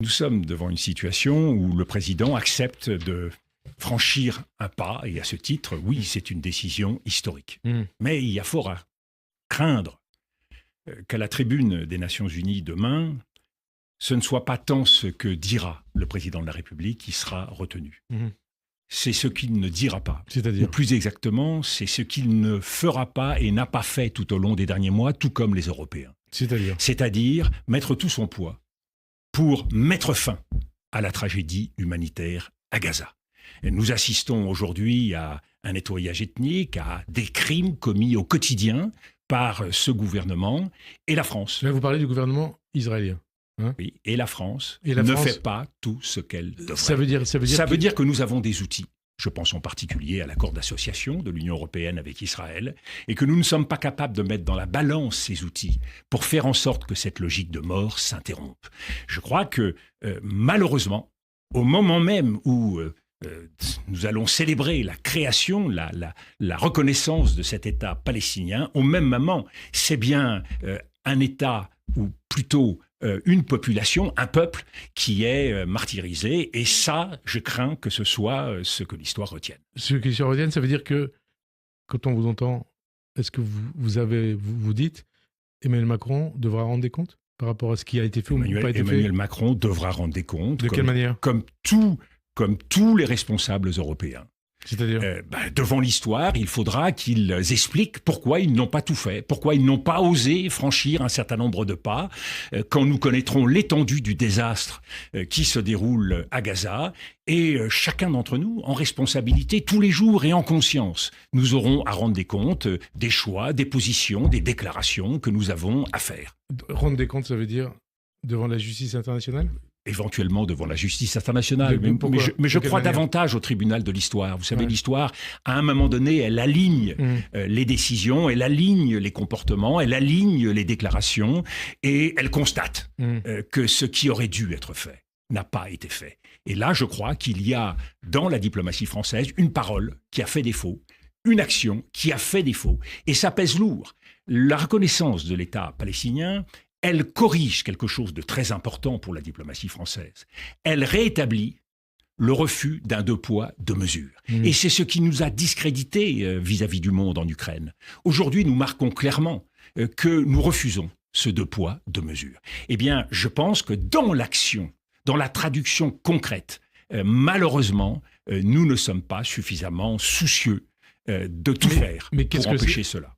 Nous sommes devant une situation où le président accepte de franchir un pas, et à ce titre, oui, c'est une décision historique. Mais il y a fort à craindre qu'à la tribune des Nations Unies demain, ce ne soit pas tant ce que dira le président de la République qui sera retenu. C'est ce qu'il ne dira pas. C'est-à-dire ? Ou plus exactement, c'est ce qu'il ne fera pas et n'a pas fait tout au long des derniers mois, tout comme les Européens. C'est-à-dire mettre tout son poids pour mettre fin à la tragédie humanitaire à Gaza. Et nous assistons aujourd'hui à un nettoyage ethnique, à des crimes commis au quotidien par ce gouvernement et la France. Là, vous parlez du gouvernement israélien. Oui, et la France France fait pas tout ce qu'elle devrait. Ça veut dire que nous avons des outils. Je pense en particulier à l'accord d'association de l'Union européenne avec Israël, et que nous ne sommes pas capables de mettre dans la balance ces outils pour faire en sorte que cette logique de mort s'interrompe. Je crois que malheureusement, au moment même où nous allons célébrer la création, la reconnaissance de cet État palestinien, au même moment, c'est bien un État, ou plutôt une population, un peuple qui est martyrisé. Et ça, je crains que ce soit ce que l'histoire retienne. Ce que l'histoire retienne, ça veut dire que, quand on vous entend, est-ce que vous dites Emmanuel Macron devra rendre des comptes par rapport à ce qui a été fait ou pas été fait ? Emmanuel Macron devra rendre des comptes. De quelle manière ? Comme tous les responsables européens. C'est-à-dire devant l'histoire, il faudra qu'ils expliquent pourquoi ils n'ont pas tout fait, pourquoi ils n'ont pas osé franchir un certain nombre de pas, quand nous connaîtrons l'étendue du désastre qui se déroule à Gaza. Et chacun d'entre nous, en responsabilité, tous les jours et en conscience, nous aurons à rendre des comptes des choix, des positions, des déclarations que nous avons à faire. Rendre des comptes, ça veut dire devant la justice internationale ? Éventuellement devant la justice internationale. Mais je crois davantage au tribunal de l'histoire. Vous savez, l'histoire, à un moment donné, elle aligne les décisions, elle aligne les comportements, elle aligne les déclarations, et elle constate que ce qui aurait dû être fait n'a pas été fait. Et là, je crois qu'il y a, dans la diplomatie française, une parole qui a fait défaut, une action qui a fait défaut. Et ça pèse lourd. La reconnaissance de l'État palestinien, elle corrige quelque chose de très important pour la diplomatie française. Elle rétablit le refus d'un deux poids, deux mesures. Et c'est ce qui nous a discrédités vis-à-vis du monde en Ukraine. Aujourd'hui, nous marquons clairement que nous refusons ce deux poids, deux mesures. Eh bien, je pense que dans l'action, dans la traduction concrète, malheureusement, nous ne sommes pas suffisamment soucieux de tout faire pour empêcher cela.